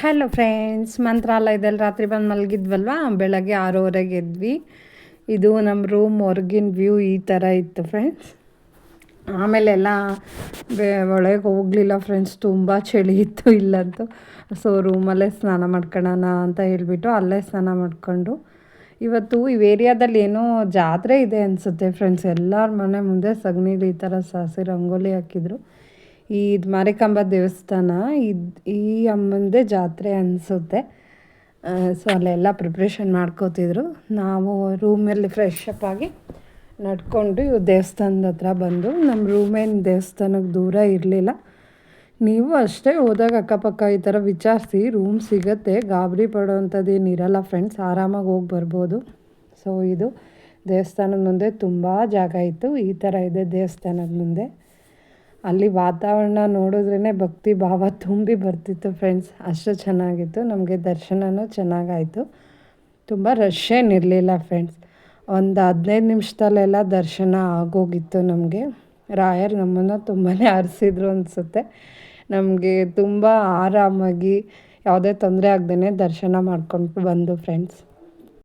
Hello friends, ಮಂತ್ರಾಲಯದಲ್ಲಿ ರಾತ್ರಿ ಬಂದು ಮಲಗಿದ್ವಲ್ವ, ಬೆಳಗ್ಗೆ 6:30ಗೆ ಎದ್ವಿ. ಇದು ನಮ್ಮ ರೂಮ್ ಹೊರ್ಗಿನ ವ್ಯೂ ಈ ಥರ ಇತ್ತು ಫ್ರೆಂಡ್ಸ್. ಆಮೇಲೆಲ್ಲ ಒಳಗೆ ಹೋಗಲಿಲ್ಲ ಫ್ರೆಂಡ್ಸ್, ತುಂಬ ಚಳಿ ಇತ್ತು ಇಲ್ಲಂತೂ. ಸೊ ರೂಮಲ್ಲೇ ಸ್ನಾನ ಮಾಡ್ಕೊಳ್ಳೋಣ ಅಂತ ಹೇಳಿಬಿಟ್ಟು ಅಲ್ಲೇ ಸ್ನಾನ ಮಾಡಿಕೊಂಡು, ಇವತ್ತು ಈ ಏರಿಯಾದಲ್ಲಿ ಏನೋ ಜಾತ್ರೆ ಇದೆ ಅನಿಸುತ್ತೆ ಫ್ರೆಂಡ್ಸ್. ಎಲ್ಲರ ಮನೆ ಮುಂದೆ ಸಗಣಿಲಿ ಈ ಥರ ಸಾಸಿ ರಂಗೋಲಿ ಹಾಕಿದ್ರು. ಇದು ಮಾರಿಕಾಂಬ ದೇವಸ್ಥಾನ, ಈ ಅಮ್ಮಂದೇ ಜಾತ್ರೆ ಅನಿಸುತ್ತೆ. ಸೊ ಅಲ್ಲೆಲ್ಲ ಪ್ರಿಪ್ರೇಷನ್ ಮಾಡ್ಕೋತಿದ್ರು. ನಾವು ರೂಮಲ್ಲಿ ಫ್ರೆಶ್ ಅಪ್ ಆಗಿ ನಡ್ಕೊಂಡು ದೇವಸ್ಥಾನದ ಹತ್ರ ಬಂದು, ನಮ್ಮ ರೂಮೇನು ದೇವಸ್ಥಾನಕ್ಕೆ ದೂರ ಇರಲಿಲ್ಲ. ನೀವು ಅಷ್ಟೇ ಹೋದಾಗ ಅಕ್ಕಪಕ್ಕ ಈ ಥರ ವಿಚಾರಿಸಿ, ರೂಮ್ ಸಿಗುತ್ತೆ, ಗಾಬರಿ ಪಡೋವಂಥದ್ದು ಏನಿರಲ್ಲ ಫ್ರೆಂಡ್ಸ್, ಆರಾಮಾಗಿ ಹೋಗಿ ಬರ್ಬೋದು. ಸೊ ಇದು ದೇವಸ್ಥಾನದ ಮುಂದೆ ತುಂಬ ಜಾಗ ಇತ್ತು. ಈ ಥರ ಇದೆ ದೇವಸ್ಥಾನದ ಮುಂದೆ. ಅಲ್ಲಿ ವಾತಾವರಣ ನೋಡಿದ್ರೇ ಭಕ್ತಿ ಭಾವ ತುಂಬಿ ಬರ್ತಿತ್ತು ಫ್ರೆಂಡ್ಸ್, ಅಷ್ಟು ಚೆನ್ನಾಗಿತ್ತು. ನಮಗೆ ದರ್ಶನವೂ ಚೆನ್ನಾಗಾಯಿತು. ತುಂಬ ರಶ್ ಏನಿರಲಿಲ್ಲ ಫ್ರೆಂಡ್ಸ್. ಒಂದು 15 ನಿಮಿಷದಲ್ಲೆಲ್ಲ ದರ್ಶನ ಆಗೋಗಿತ್ತು ನಮಗೆ. ರಾಯರು ನಮ್ಮನ್ನು ತುಂಬಾ ಹರಿಸಿದ್ರು ಅನಿಸುತ್ತೆ. ನಮಗೆ ತುಂಬ ಆರಾಮಾಗಿ ಯಾವುದೇ ತೊಂದರೆ ಆಗದೇ ದರ್ಶನ ಮಾಡ್ಕೊಂಡು ಬಂದು ಫ್ರೆಂಡ್ಸ್.